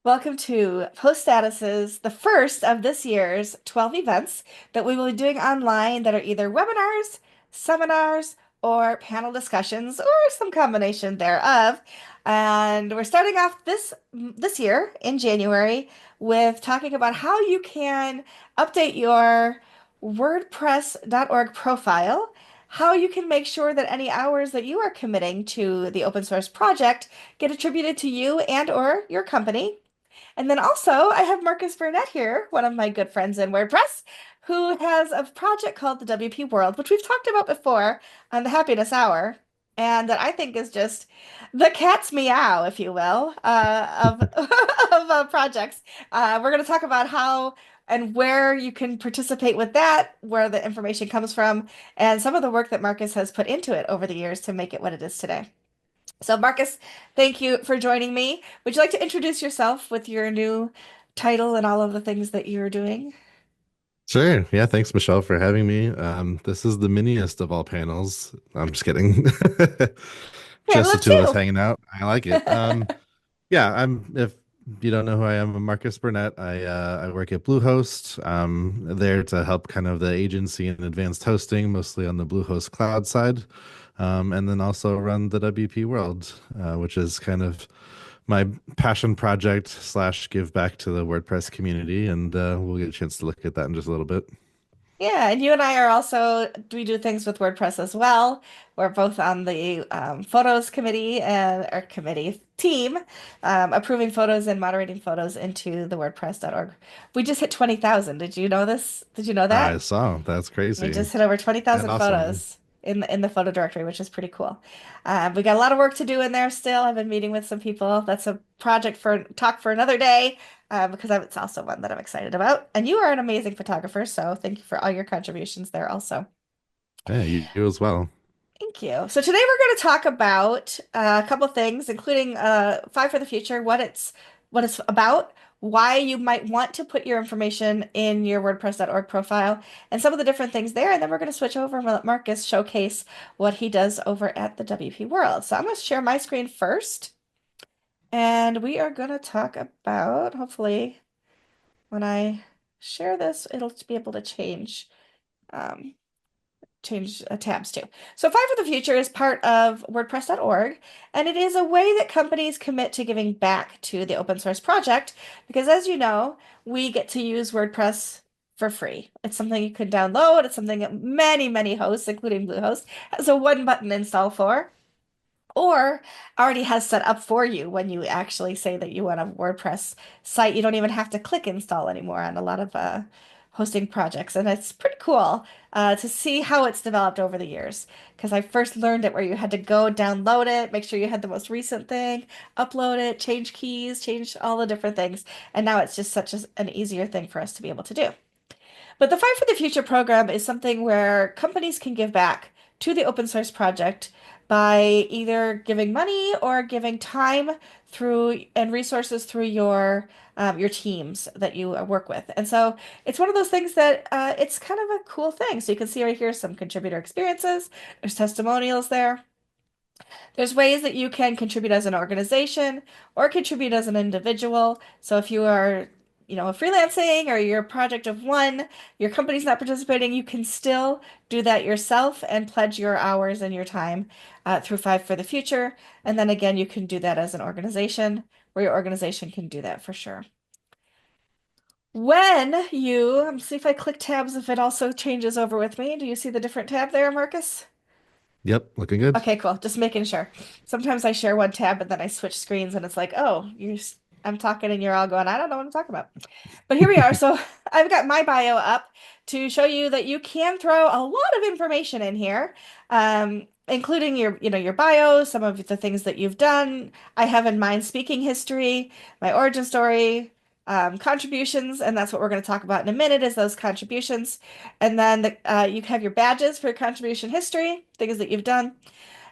Welcome to Post Status's, the first of this year's 12 events that we will be doing online that are either webinars, seminars, or panel discussions, or some combination thereof. And we're starting off this year in January with talking about how you can update your WordPress.org profile, how you can make sure that any hours that you are committing to the open source project get attributed to you and or your company. And then also, I have Marcus Burnette here, one of my good friends in WordPress, who has a project called the WP World, which we've talked about before on the Happiness Hour, and that I think is just the cat's meow, if you will, of projects. We're going to talk about how and where you can participate with that, where the information comes from, and some of the work that Marcus has put into it over the years to make it what it is today. So, Marcus, thank you for joining me. Would you like to introduce yourself with your new title and all of the things that you're doing? Sure. Yeah, thanks, Michelle, for having me. This is the miniest of all panels. I'm just kidding. We have Just the love two of us too. hanging out. I like it. Yeah, if you don't know who I am, I'm Marcus Burnett. I work at Bluehost. There to help kind of the agency and advanced hosting, mostly on the Bluehost cloud side. And then also run the WP World, which is kind of my passion project slash give back to the WordPress community. And we'll get a chance to look at that in just a little bit. Yeah, and you and I are also, we do things with WordPress as well. We're both on the photos committee and our committee team, approving photos and moderating photos into the WordPress.org. We just hit 20,000. Did you know this? Did you know I that? saw. That's We crazy just hit over and 20,000 awesome. photos in the photo directory, which is pretty cool. We got a lot of work to do in there still. I've been meeting with some people. That's a project for talk for another day, because it's also one that I'm excited about. And you are an amazing photographer, so thank you for all your contributions there also. Yeah, you as well. Thank you. So today we're going to talk about a couple of things, including Five for the Future, what it's about, why you might want to put your information in your WordPress.org profile, and some of the different things there. And then we're going to switch over and let Marcus showcase what he does over at the WP World. So I'm going to share my screen first, and we are going to talk about, hopefully, when I share this, it'll be able to um, change tabs too. So Five for the Future is part of WordPress.org, and it is a way that companies commit to giving back to the open source project because, as you know, we get to use WordPress for free. It's something you can download. It's something that many hosts, including Bluehost, has a one button install for or already has set up for you when you actually say that you want a WordPress site. You don't even have to click install anymore on a lot of hosting projects. And it's pretty cool to see how it's developed over the years. Because I first learned it where you had to go download it, make sure you had the most recent thing, upload it, change keys, change all the different things. And now it's just an easier thing for us to be able to do. But the Fight for the Future program is something where companies can give back to the open source project by either giving money or giving time through and resources through your teams that you work with. And so it's one of those things that it's kind of a cool thing. So you can see right here some contributor experiences. There's testimonials there. There's ways that you can contribute as an organization or contribute as an individual. So if you are, freelancing or you're a project of one, your company's not participating, you can still do that yourself and pledge your hours and your time through Five for the Future. And then again, you can do that as an organization where your organization can do that for sure. Let me see if I click tabs, if it also changes over with me. Do you see the different tab there, Marcus? Yep, looking good. Okay, cool. Just making sure. Sometimes I share one tab and then I switch screens and it's like, oh, I'm talking and you're all going, I don't know what I'm talking about. But here we are. So I've got my bio up to show you that you can throw a lot of information in here, including your bio, some of the things that you've done. I have in mind speaking history, my origin story, contributions, and that's what we're going to talk about in a minute is those contributions. And then you have your badges for your contribution history, things that you've done.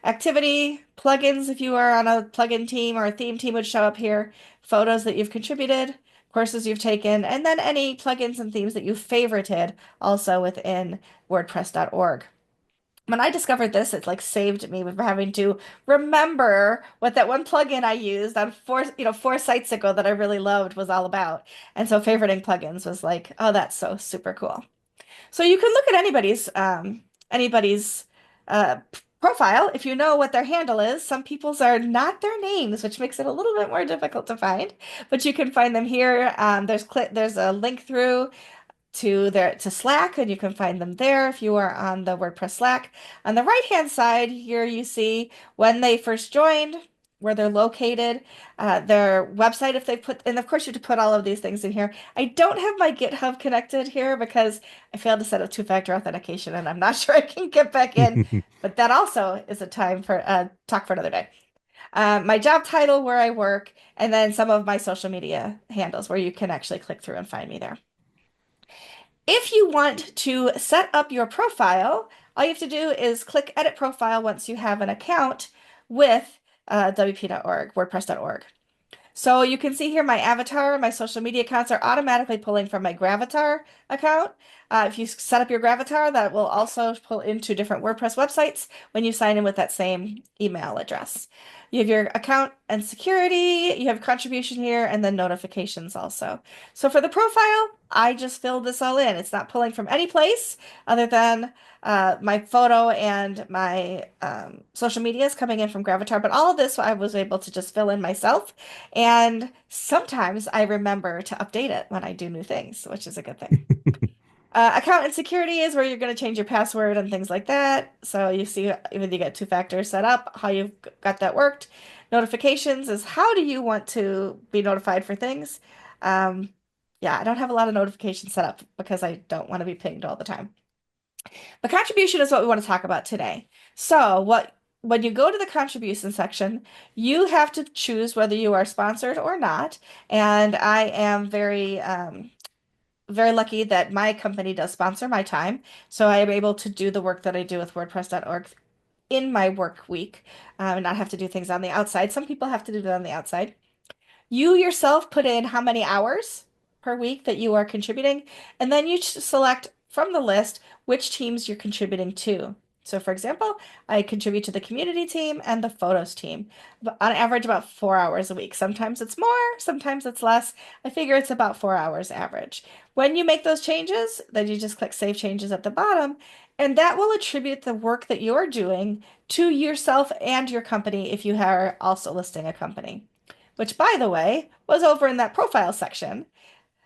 Activity, plugins, if you are on a plugin team or a theme team would show up here. Photos that you've contributed, courses you've taken, and then any plugins and themes that you've favorited also within WordPress.org. when I discovered this, it like saved me from having to remember what that one plugin I used on 4 sites ago that I really loved was all about. And so favoriting plugins was like, oh, that's so super cool. So you can look at anybody's profile if you know what their handle is. Some people's are not their names, which makes it a little bit more difficult to find, but you can find them here. There's a link through to Slack, and you can find them there if you are on the WordPress Slack. On the right-hand side here, you see when they first joined, where they're located, their website if they put, and of course you have to put all of these things in here. I don't have my GitHub connected here because I failed to set up two-factor authentication, and I'm not sure I can get back in. But that also is a time for talk for another day. My job title, where I work, and then some of my social media handles where you can actually click through and find me there. If you want to set up your profile, all you have to do is click Edit Profile once you have an account with wp.org, WordPress.org. So you can see here my avatar, my social media accounts are automatically pulling from my Gravatar account. If you set up your Gravatar, that will also pull into different WordPress websites when you sign in with that same email address. You have your account and security, you have contribution here, and then notifications also. So for the profile, I just filled this all in. It's not pulling from any place other than my photo and my social media is coming in from Gravatar, but all of this I was able to just fill in myself. And sometimes I remember to update it when I do new things, which is a good thing. Account and security is where you're going to change your password and things like that. So you see, even you get two-factor set up, how you've got that worked. Notifications is how do you want to be notified for things? Um, yeah, I don't have a lot of notifications set up because I don't want to be pinged all the time. But contribution is what we want to talk about today. So when you go to the contribution section, you have to choose whether you are sponsored or not. And I am very lucky that my company does sponsor my time. So I am able to do the work that I do with WordPress.org in my work week, and not have to do things on the outside. Some people have to do that on the outside. You yourself put in how many hours per week that you are contributing, and then you select from the list which teams you're contributing to. So, for example, I contribute to the community team and the photos team, on average about 4 hours a week. Sometimes it's more, sometimes it's less. I figure it's about 4 hours average. When you make those changes, then you just click Save Changes at the bottom, and that will attribute the work that you're doing to yourself and your company if you are also listing a company, which, by the way, was over in that profile section.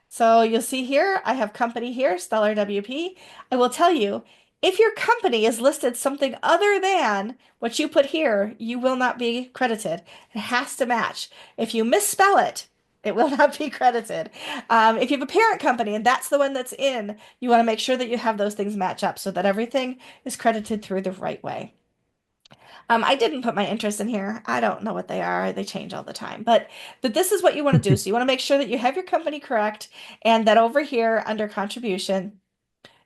So you'll see here, I have company here, Stellar WP. I will tell you, if your company is listed something other than what you put here, you will not be credited. It has to match. If you misspell it, it will not be credited. If you have a parent company and that's the one that's in, you want to make sure that you have those things match up so that everything is credited through the right way. I didn't put my interest in here. I don't know what they are. They change all the time. But this is what you want to do. So you want to make sure that you have your company correct and that over here under contribution,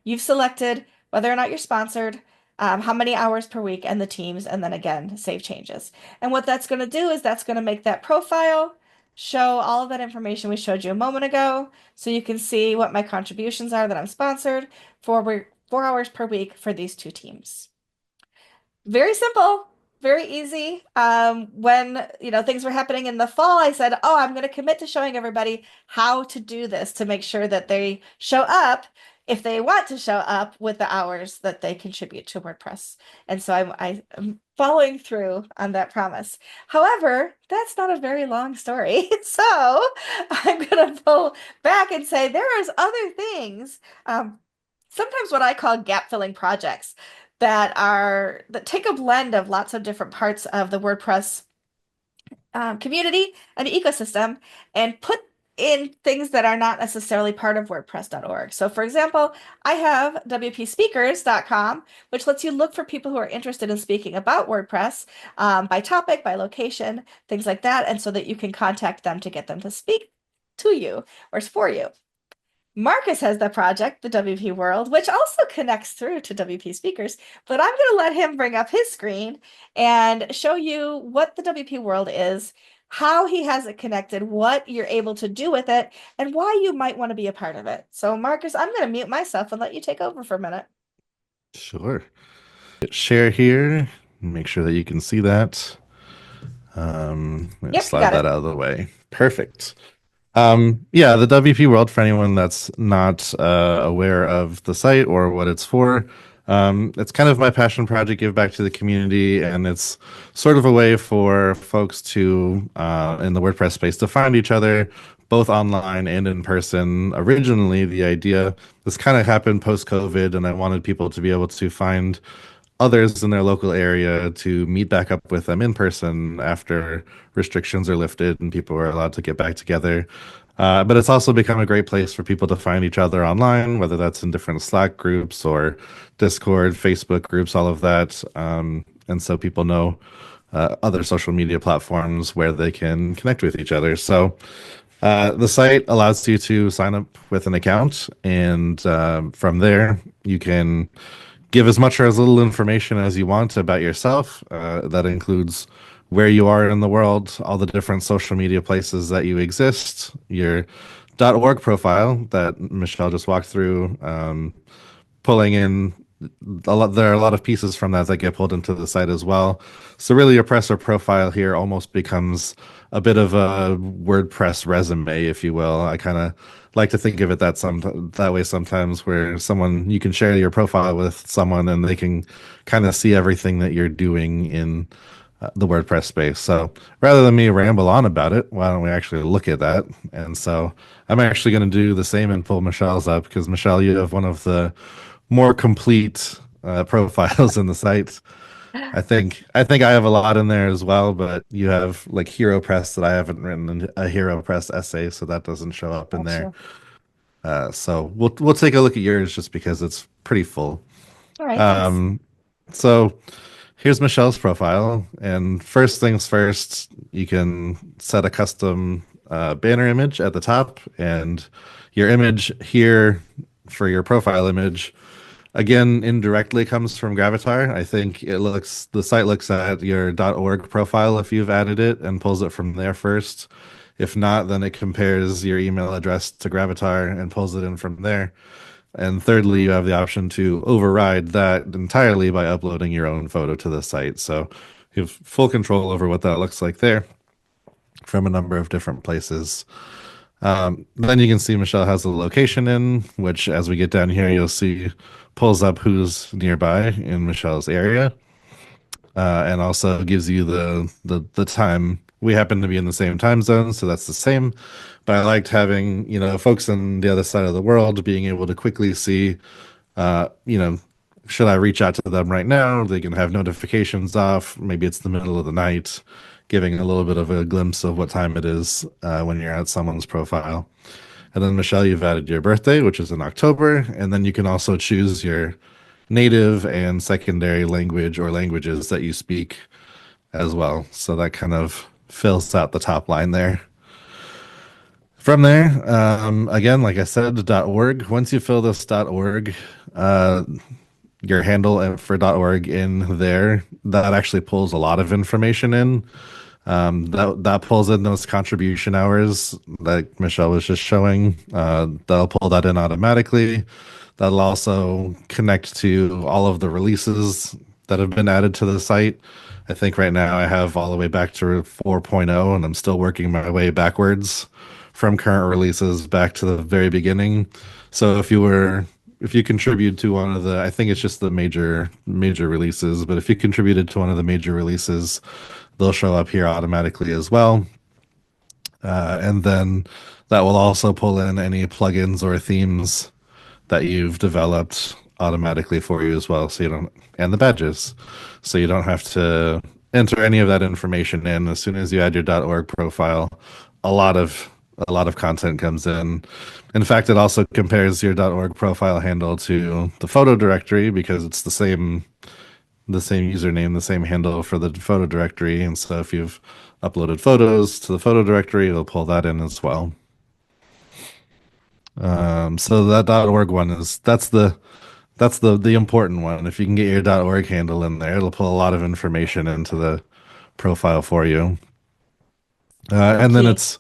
you've selected whether or not you're sponsored, how many hours per week, and the teams, and then again, save changes. And what that's going to do is that's going to make that profile show all of that information we showed you a moment ago. So you can see what my contributions are that I'm sponsored for 4 hours per week for these two teams. Very simple, very easy. When things were happening in the fall, I said, "Oh, I'm going to commit to showing everybody how to do this to make sure that they show up if they want to show up with the hours that they contribute to WordPress." And so I'm following through on that promise. However, that's not a very long story, so I'm going to pull back and say there is other things. Sometimes what I call gap filling projects that take a blend of lots of different parts of the WordPress community and ecosystem and put in things that are not necessarily part of WordPress.org. So, for example, I have WPSpeakers.com, which lets you look for people who are interested in speaking about WordPress by topic, by location, things like that, and so that you can contact them to get them to speak to you or for you. Marcus has the project, the WP World, which also connects through to WP Speakers, but I'm going to let him bring up his screen and show you what the WP World is, how he has it connected, what you're able to do with it, and why you might want to be a part of it. So, Marcus, I'm going to mute myself and let you take over for a minute. Sure. Hit share here. Make sure that you can see that. Yep, you Slide got that it. out of the way. Perfect. Yeah, the WP World, for anyone that's not aware of the site or what it's for, it's kind of my passion project, give back to the community, and it's sort of a way for folks to, in the WordPress space, to find each other both online and in person. Originally, the idea, this kind of happened post-COVID, and I wanted people to be able to find others in their local area to meet back up with them in person after restrictions are lifted and people are allowed to get back together. But it's also become a great place for people to find each other online, whether that's in different Slack groups or Discord, Facebook groups, all of that. And so people know other social media platforms where they can connect with each other. So the site allows you to sign up with an account, and from there, you can give as much or as little information as you want about yourself. That includes where you are in the world, all the different social media places that you exist, your .org profile that Michelle just walked through, pulling in a lot. There are a lot of pieces from that that get pulled into the site as well. So really, your presser profile here almost becomes a bit of a WordPress resume, if you will. I kind of like to think of it that way sometimes, where someone you can share your profile with someone and they can kind of see everything that you're doing in the WordPress space. So rather than me ramble on about it, why don't we actually look at that? And so I'm actually going to do the same and pull Michelle's up because Michelle, you have one of the more complete profiles in the site. I think I have a lot in there as well, but you have like Hero Press that I haven't written a Hero Press essay, so that doesn't show up in there. Gotcha. So we'll take a look at yours just because it's pretty full. All right, thanks. Um, so here's Michelle's profile, and first things first, you can set a custom banner image at the top, and your image here for your profile image again indirectly comes from Gravatar. I think the site looks at your .org profile if you've added it and pulls it from there first. If not, then it compares your email address to Gravatar and pulls it in from there. And thirdly, you have the option to override that entirely by uploading your own photo to the site. So you have full control over what that looks like there from a number of different places. Then you can see Michelle has a location in, which as we get down here, you'll see pulls up who's nearby in Michelle's area, and also gives you the time. We happen to be in the same time zone, so that's the same. But I liked having, folks on the other side of the world being able to quickly see, uh, you know, should I reach out to them right now? They can have notifications off. Maybe it's the middle of the night, giving a little bit of a glimpse of what time it is when you're at someone's profile. And then, Michelle, you've added your birthday, which is in October. And then you can also choose your native and secondary language or languages that you speak as well. So that kind of fills out the top line there. From there, again, like I said, .org. Once you fill this .org, uh, your handle for .org in there, that actually pulls a lot of information in. That pulls in those contribution hours that Michelle was just showing. That'll pull that in automatically. That'll also connect to all of the releases that have been added to the site. I think right now I have all the way back to 4.0, and I'm still working my way backwards from current releases back to the very beginning. So if you contribute to one of the, I think it's just the major releases, but if you contributed to one of the major releases, they'll show up here automatically as well. And then that will also pull in any plugins or themes that you've developed automatically for you as well. So you don't, and the badges. So you don't have to enter any of that information in. As soon as you add your .org profile, a lot of a lot of content comes in. In fact, it also compares your .org profile handle to the photo directory because it's the same username, the same handle for the photo directory. And so if you've uploaded photos to the photo directory, it'll pull that in as well. So that .org one that's the important one. If you can get your .org handle in there, it'll pull a lot of information into the profile for you. And then Okay. it's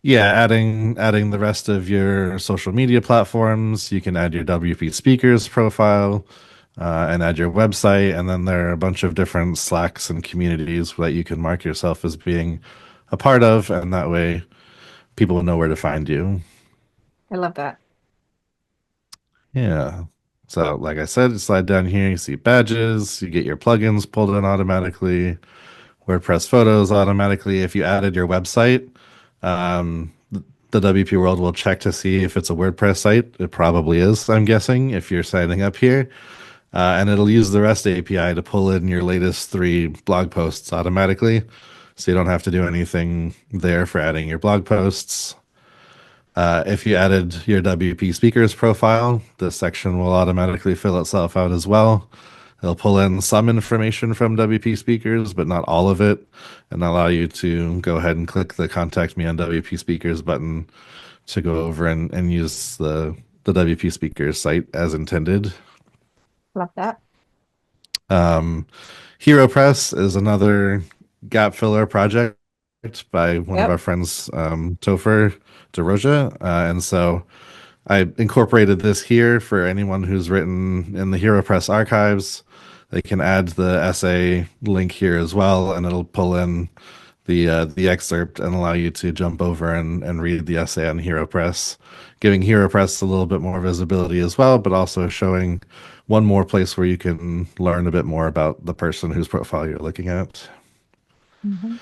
yeah, adding the rest of your social media platforms. You can add your WP speakers profile. and add your website. And then there are a bunch of different Slacks and communities that you can mark yourself as being a part of, and that way people will know where to find you. I love that. Yeah. So, like I said, you slide down here, you see badges, you get your plugins pulled in automatically, WordPress photos automatically. If you added your website, um, the WP World will check to see if it's a WordPress site. It probably is, I'm guessing, if you're signing up here. And it'll use the REST API to pull in your latest three blog posts automatically. So you don't have to do anything there for adding your blog posts. If you added your WP speakers profile, this section will automatically fill itself out as well. It'll pull in some information from WP speakers, but not all of it, and allow you to go ahead and click the Contact Me on WP Speakers button to go over and use the WP Speakers site as intended. Love that. Um, Hero Press is another gap filler project by one of our Yep. friends, Topher DeRoja. And so I incorporated this here for anyone who's written in the Hero Press archives. They can add the essay link here as well, and it'll pull in the excerpt and allow you to jump over and read the essay on Hero Press, giving Hero Press a little bit more visibility as well, but also showing one more place where you can learn a bit more about the person whose profile you're looking at. Mhm.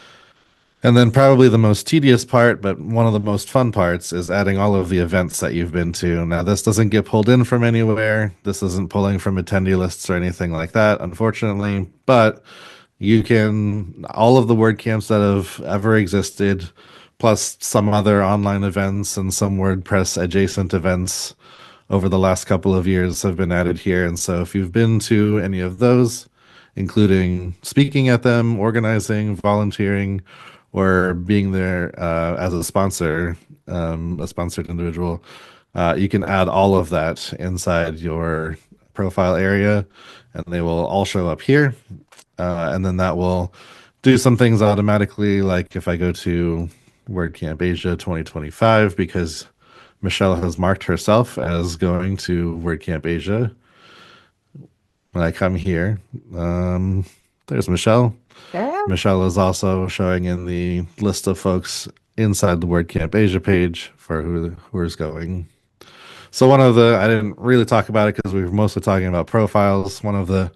And then probably the most tedious part, but one of the most fun parts, is adding all of the events that you've been to. Now, this doesn't get pulled in from anywhere. This isn't pulling from attendee lists or anything like that, unfortunately. But you can, all of the WordCamps that have ever existed, plus some other online events and some WordPress adjacent events over the last couple of years have been added here. And so if you've been to any of those, including speaking at them, organizing, volunteering, or being there as a sponsored individual, you can add all of that inside your profile area, and they will all show up here. And then that will do some things automatically, like if I go to WordCamp Asia 2025, because Michelle has marked herself as going to WordCamp Asia. When I come here, um, there's Michelle. There I am. Michelle is also showing in the list of folks inside the WordCamp Asia page for who is going. So one of the I didn't really talk about it because we were mostly talking about profiles. One of the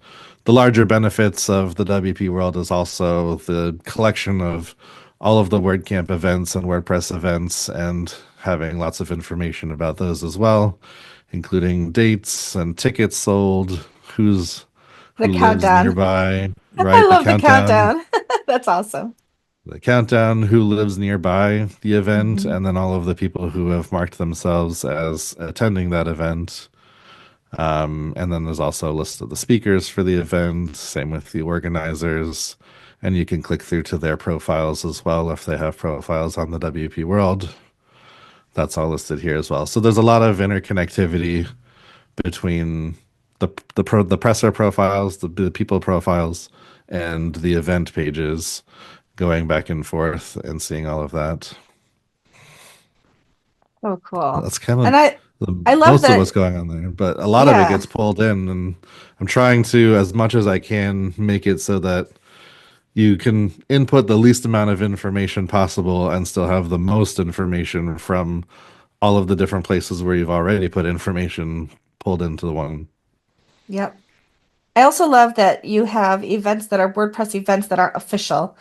larger benefits of the WP world is also the collection of all of the WordCamp events and WordPress events and having lots of information about those as well, including dates and tickets sold, The who lives countdown. nearby, I right? love the countdown. That's awesome. The countdown, who lives nearby the event, Hmm. and then all of the people who have marked themselves as attending that event. And then there's also a list of the speakers for the event, same with the organizers. And you can click through to their profiles as well if they have profiles on the WP World. That's all listed here as well. So there's a lot of interconnectivity between the presser profiles, the people profiles, and the event pages, going back and forth and seeing all of that. Oh, cool. That's kind And of I love most of what's that. going on there, but a lot of it Yeah. gets pulled in, and I'm trying to, as much as I can, make it so that you can input the least amount of information possible and still have the most information from all of the different places where you've already put information pulled into the one. Yep. I also love that you have events that are WordPress events that are official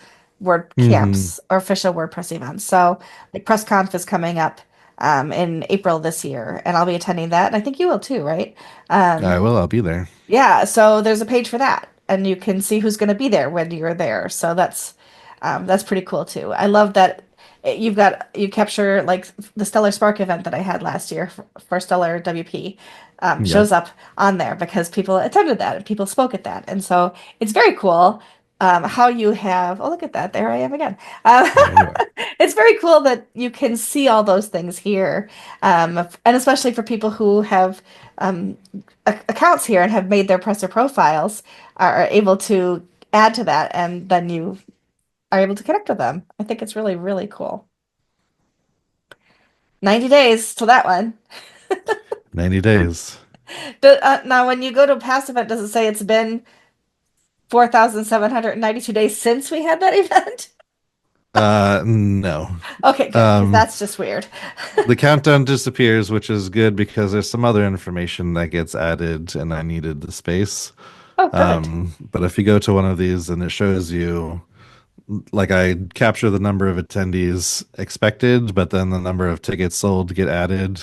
Hmm. WordCamps or official WordPress events. So, like PressConf is coming up in April this year, and I'll be attending that. And I think you will too, right? I Um, will. I'll be there. yeah, so there's a page for that, and you can see who's going to be there when you're there. So that's pretty cool too. I love that you capture like the Stellar Spark event that I had last year for Stellar WP Yep. shows up on there because people attended that and people spoke at that, and so it's very cool. How you have, oh, look at that. There I am again. There you are. It's very cool that you can see all those things here. And especially for people who have accounts here and have made their presser profiles are able to add to that, and then you are able to connect with them. I think it's really, really cool. 90 days till that one. 90 days. Now, when you go to a past event, does it say it's been 4,792 days since we had that event? No. Okay, good, because Um, that's just weird. the countdown disappears, which is good because there's some other information that gets added, and I needed the space. Oh, perfect. But if you go to one of these and it shows you, like, I capture the number of attendees expected, but then the number of tickets sold get added.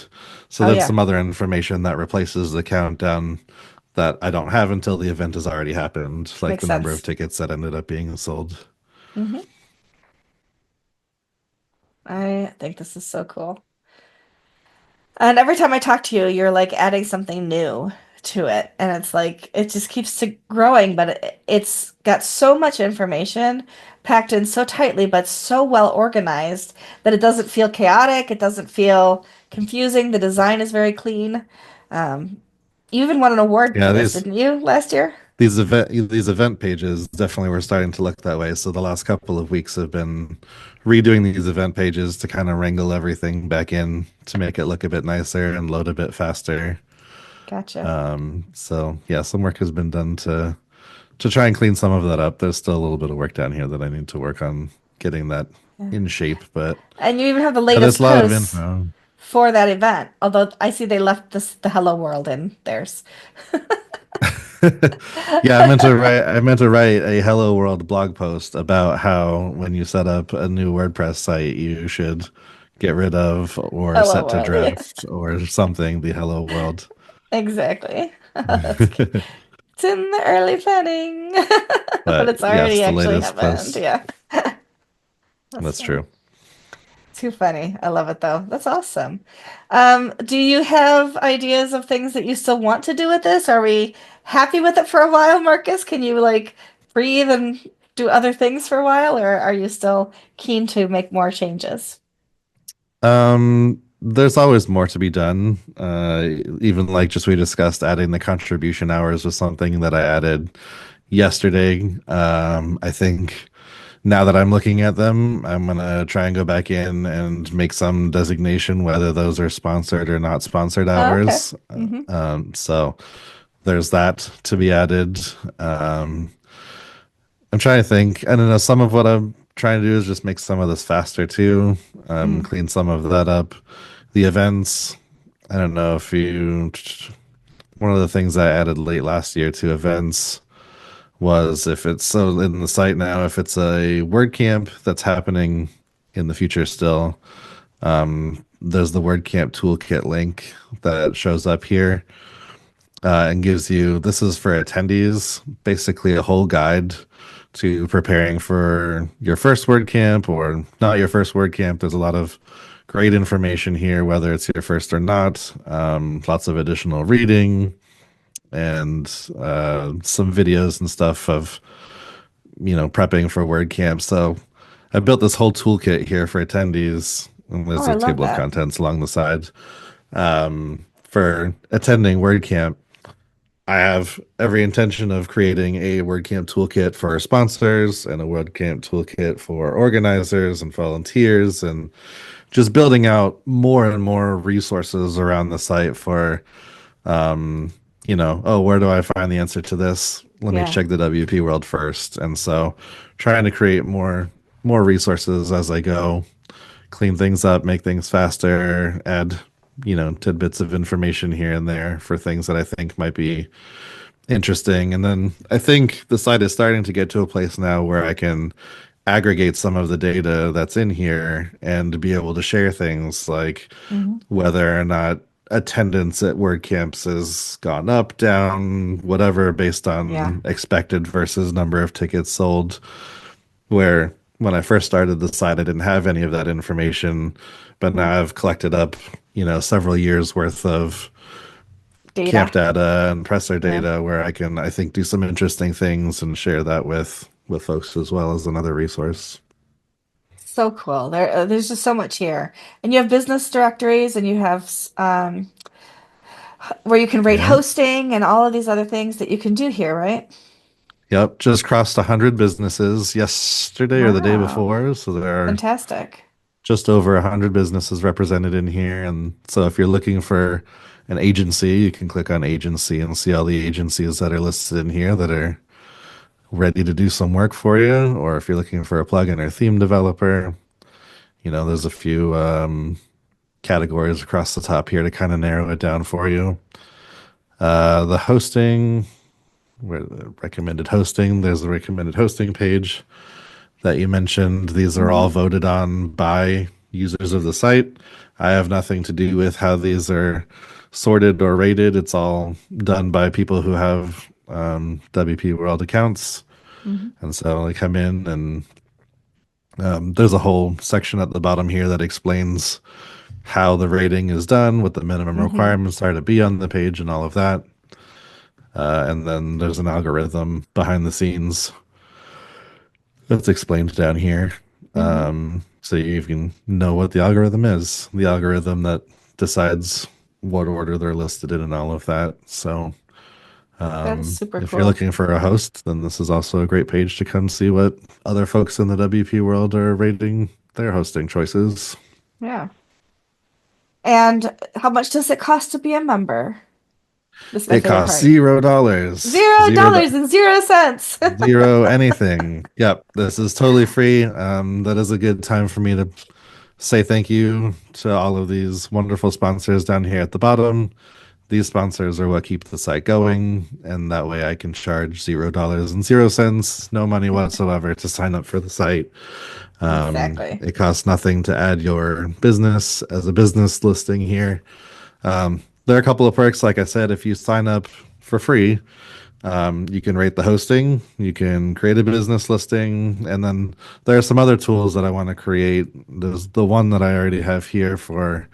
So Oh, that's yeah, some other information that replaces the countdown that I don't have until the event has already happened, like makes the number of sense. tickets that ended up being sold. Hmm. I think this is so cool. And every time I talk to you, you're like adding something new to it. And it's like, it just keeps growing, but it's got so much information packed in so tightly, but so well organized that it doesn't feel chaotic. It doesn't feel confusing. The design is very clean. Um, you even won an award for Yeah, this, these didn't you, last year? these event pages definitely were starting to look that way. So the last couple of weeks have been redoing these event pages to kind of wrangle everything back in to make it look a bit nicer and load a bit faster. Gotcha. So yeah, some work has been done to try and clean some of that up. There's still a little bit of work down here that I need to work on getting that Yeah. in shape, but And you even have the yeah, there's latest a lot of posts info. for that event, although I see they left the Hello World in theirs. Yeah, I meant to write a Hello World blog post about how when you set up a new WordPress site, you should get rid of or Hello set to World, yeah. draft or something the Hello World. Exactly. That's cute. It's in the early planning, but But it's yes, already the actually latest happened. post. Yeah. That's That's funny. true. Too funny. I love it though. That's awesome. Do you have ideas of things that you still want to do with this? Are we happy with it for a while, Marcus? Can you like breathe and do other things for a while, or are you still keen to make more changes? There's always more to be done. Even like just we discussed, adding the contribution hours was something that I added yesterday. I think now that I'm looking at them, I'm gonna try and go back in and make some designation whether those are sponsored or not sponsored Oh, okay. hours. Hmm. So there's that to be added. Um, I'm trying to think. I don't know. Some of what I'm trying to do is just make some of this faster too. Mm. Clean some of that up. The events. I don't know if you. One of the things I added late last year to events was if it's so in the site now, if it's a WordCamp that's happening in the future still, there's the WordCamp toolkit link that shows up here and gives you this is for attendees, basically a whole guide to preparing for your first WordCamp or not your first WordCamp. There's a lot of great information here, whether it's your first or not. Lots of additional reading and some videos and stuff of prepping for WordCamp. So I built this whole toolkit here for attendees, and Oh, there's I a love table of that. contents along the side for attending WordCamp. I have every intention of creating a WordCamp toolkit for sponsors and a WordCamp toolkit for organizers and volunteers, and just building out more and more resources around the site for, oh, where do I find the answer to this? Let me Yeah. check the WP world first. And so trying to create more resources as I go, clean things up, make things faster, add, tidbits of information here and there for things that I think might be interesting. And then I think the site is starting to get to a place now where I can aggregate some of the data that's in here and be able to share things like Hmm. whether or not attendance at WordCamps has gone up, down, whatever, based Yeah. on expected versus number of tickets sold. Where when I first started the site, I didn't have any of that information, but Hmm. now I've collected up, several years worth of camp Data. data and presser Yeah. data where I think do some interesting things and share that with folks as well as another resource. So cool. There's just so much here. And you have business directories and you have where you can rate Yeah. hosting and all of these other things that you can do here, right? Yep. Just crossed 100 businesses yesterday or the day Wow. before. So there are Fantastic. just over 100 businesses represented in here. And so if you're looking for an agency, you can click on agency and see all the agencies that are listed in here that are ready to do some work for you. Or if you're looking for a plugin or theme developer, there's a few categories across the top here to kind of narrow it down for you. The hosting, where the recommended hosting, there's the recommended hosting page that you mentioned. These are all Hmm. voted on by users of the site. I have nothing to do with how these are sorted or rated. It's all done by people who have WP World accounts. Hmm. And so they come in and there's a whole section at the bottom here that explains how the rating is done, what the minimum Hmm. requirements are to be on the page, and all of that. And then there's an algorithm behind the scenes that's explained down here. Hmm. So you can know what the algorithm is, the algorithm that decides what order they're listed in and all of that. So That is super if you're cool. looking for a host, then this is also a great page to come see what other folks in the WP world are rating their hosting choices. Yeah. And how much does it cost to be a member? This is my It favorite costs part. $0. Zero Zero, dollars and 0 cents. zero anything. Yep, this is totally free. That is a good time for me to say thank you to all of these wonderful sponsors down here at the bottom. These sponsors are what keep the site going, and that way I can charge $0 and 0 cents, no money whatsoever to sign up for the site. Exactly. It costs nothing to add your business as a business listing here. There are a couple of perks, like I said, if you sign up for free, you can rate the hosting, you can create a business listing, and then there are some other tools that I want to create. There's the one that I already have here for,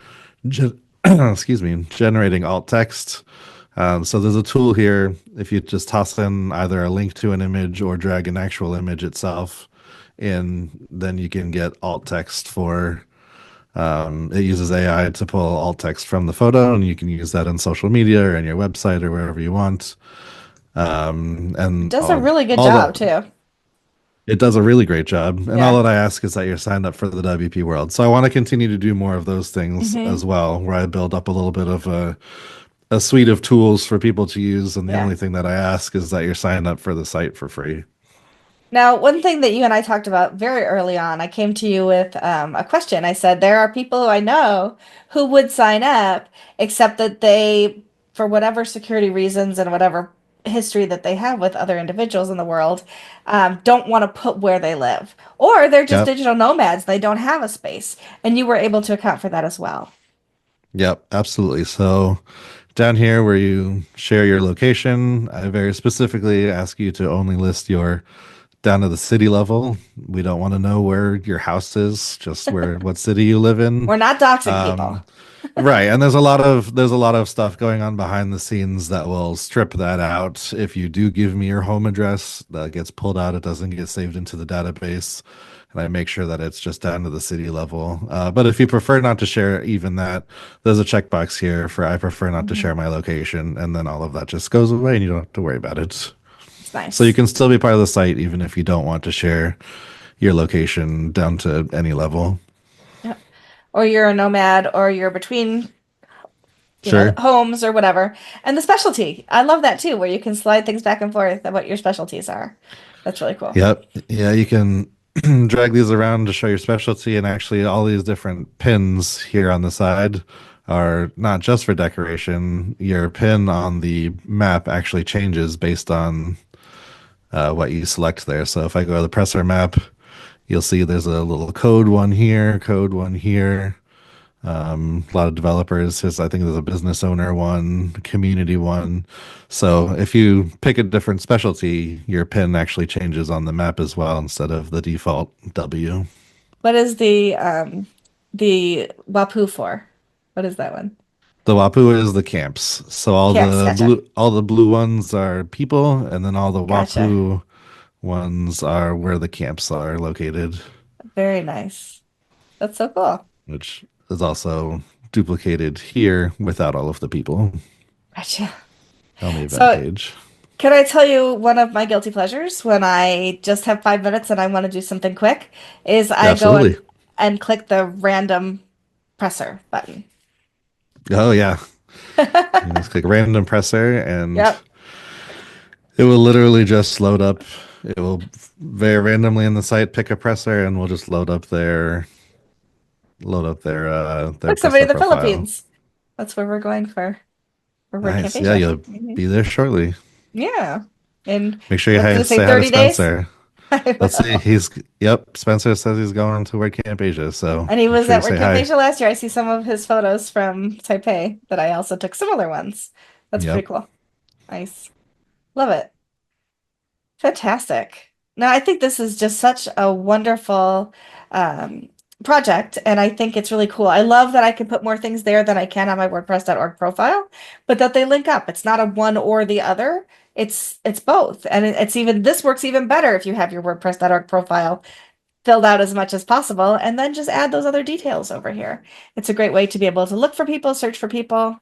excuse me, generating alt text. So there's a tool here. If you just toss in either a link to an image or drag an actual image itself in, then you can get alt text for. It uses AI to pull alt text from the photo, and you can use that on social media or on your website or wherever you want. It And does a really good all job the too. it does a really great job. And all Yeah. that I ask is that you're signed up for the WP World. So I want to continue to do more of those things Hmm. as well, where I build up a little bit of a suite of tools for people to use. And the Yeah. only thing that I ask is that you're signed up for the site for free. Now, one thing that you and I talked about very early on, I came to you with a question. I said, there are people who I know who would sign up, except that they, for whatever security reasons and whatever history that they have with other individuals in the world, don't want to put where they live. Or they're just Yep. digital nomads, they don't have a space. And you were able to account for that as well. Yep. Absolutely. So down here where you share your location, I very specifically ask you to only list your down to the city level. We don't want to know where your house is, just where what city you live in. We're not doxing people. Um, right, and there's a lot of stuff going on behind the scenes that will strip that out. If you do give me your home address, that gets pulled out. It doesn't get saved into the database, and I make sure that it's just down to the city level. But if you prefer not to share even that, there's a checkbox here for I prefer not to Mhm. share my location, and then all of that just goes away, and you don't have to worry about it. It's So you nice. can still be part of the site even if you don't want to share your location down to any level. Yep. Or you're a nomad, or you're between Sure. homes or whatever. And the specialty. I love that too, where you can slide things back and forth of what your specialties are. That's really cool. Yep. Yeah, you can drag these around to show your specialty, and actually, all these different pins here on the side are not just for decoration. Your pin on the map actually changes based on what you select there. So if I go to the presser map, you'll see there's a little code one here. A lot of developers. I think there's a business owner one, community one. So if you pick a different specialty, your pin actually changes on the map as well instead of the default W. What is the Wapu for? What is that one? The Wapu is the camps. So Camps, gotcha. all the blue ones are people, and then all the Gotcha. Wapu ones are where the camps are located, Very nice. That's so cool. which is also duplicated here without all of the people Gotcha. on the event So page. can I tell you one of my guilty pleasures when I just have 5 minutes and I want to do something quick is I go Absolutely. and click the random presser button. Oh yeah. You just click random presser, and Yep. it will literally just load up. It will very randomly in the site pick a presser, and we'll just load up their Look, somebody presser in the profile. Philippines. That's where we're going for WordCamp Nice. Yeah, Asia. you'll Mhm. be there shortly. Yeah. In Make sure you what did it say, say hi to 30 days? Spencer. I Let's see. will. Yep. Spencer says he's going to WordCamp Asia, so And he make was sure you at say WordCamp hi. Asia last year. I see some of his photos from Taipei that I also took similar ones. That's pretty Yep. cool. Nice. Love it. Fantastic. Now, I think this is just such a wonderful um, project, and I think it's really cool. I love that I can put more things there than I can on my WordPress.org profile, but that they link up. It's not a one or the other. It's both, and it's even this works even better if you have your WordPress.org profile filled out as much as possible, and then just add those other details over here. It's a great way to be able to look for people, search for people,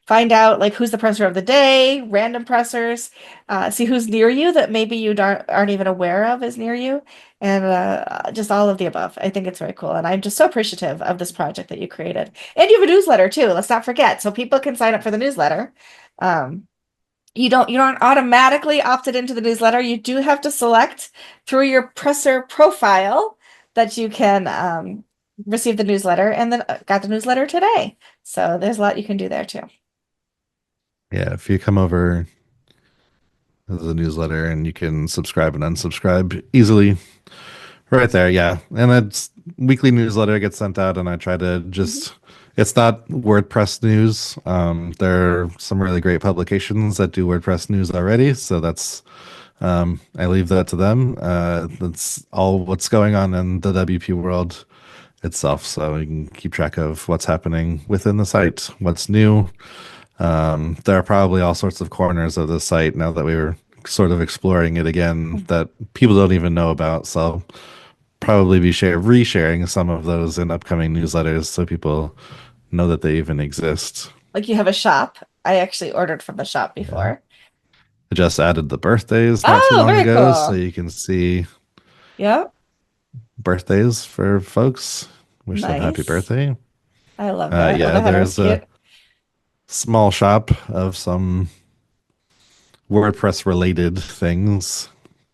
find out like who's the presser of the day, random pressers, see who's near you that maybe you aren't even aware of is near you, and just all of the above. I think it's very cool, and I'm just so appreciative of this project that you created. And you have a newsletter too. Let's not forget, so people can sign up for the newsletter. Um, you don't automatically opted into the newsletter. You do have to select through your presser profile that you can receive the newsletter, and then got the newsletter today. So there's a lot you can do there too. Yeah. If you come over to the newsletter and you can subscribe and unsubscribe easily right there. Yeah. And it's weekly newsletter gets sent out, and I try to Mhm. just, it's not WordPress news. There are some really great publications that do WordPress news already. So I leave that to them. That's all what's going on in the WP world itself. So you can keep track of what's happening within the site, what's new. There are probably all sorts of corners of the site now that we were sort of exploring it again that people don't even know about. So probably be resharing some of those in upcoming newsletters so people know that they even exist. Like you have a shop. I actually ordered from the shop Yeah. before. I just added the birthdays not too Oh, long very ago, so cool. you can see Yep. birthdays for folks. Wish them happy Nice. birthday. I love that. Oh, Yeah, the header is there's a cute. small shop of some WordPress related things.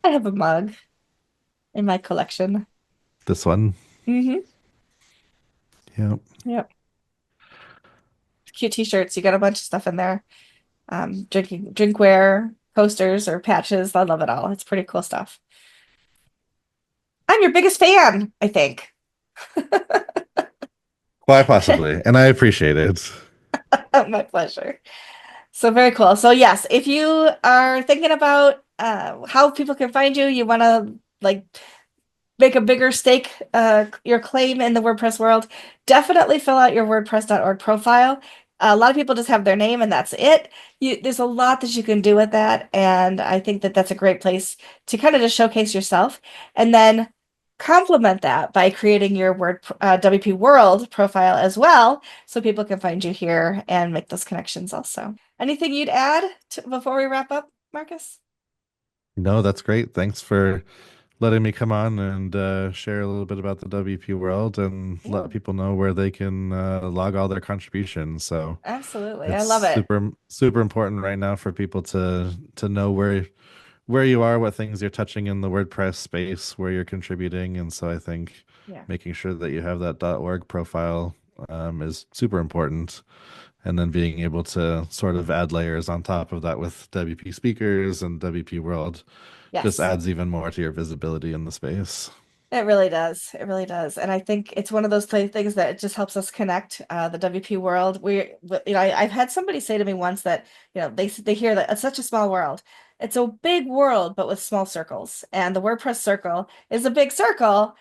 I have a mug in my collection. This one. Hmm. Yeah. Yep. Cute t-shirts. You got a bunch of stuff in there. Drinkware, posters or patches. I love it all. It's pretty cool stuff. I'm your biggest fan, I think. Quite possibly. And I appreciate it. My pleasure. So very cool. So yes, if you are thinking about how people can find you, you want to like make a bigger stake your claim in the WordPress world, definitely fill out your WordPress.org profile. A lot of people just have their name and that's it. There's a lot that you can do with that, and I think that that's a great place to kind of just showcase yourself, and then complement that by creating your WP World profile as well, so people can find you here and make those connections also. Anything you'd add before we wrap up, Marcus? No, that's great. Thanks for letting me come on and share a little bit about the WP world and let Yeah, people know where they can log all their contributions. So absolutely. I it's love it. super important right now for people to know where you are, what things you're touching in the WordPress space, where you're contributing. And so I think Yeah. making sure that you have that .org profile is super important. And then being able to sort of add layers on top of that with WP speakers and WP world just Yes. adds even more to your visibility in the space. It really does. It really does. And I think it's one of those things that it just helps us connect the WP world. I've had somebody say to me once that, they hear that it's such a small world. It's a big world, but with small circles. And the WordPress circle is a big circle,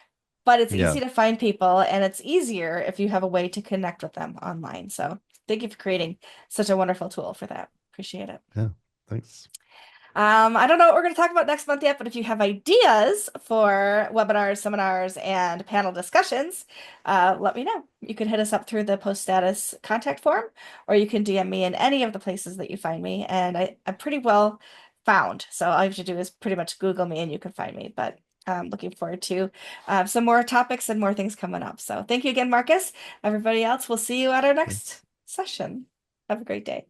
but it's Yeah. easy to find people, and it's easier if you have a way to connect with them online. So thank you for creating such a wonderful tool for that. Appreciate it. Yeah. Thanks. I don't know what we're going to talk about next month yet, but if you have ideas for webinars, seminars, and panel discussions, let me know. You can hit us up through the post status contact form, or you can DM me in any of the places that you find me. And I'm pretty well found. So all you have to do is pretty much Google me and you can find me. But I'm looking forward to some more topics and more things coming up. So thank you again, Marcus. Everybody else, we'll see you at our next Thanks. session. Have a great day.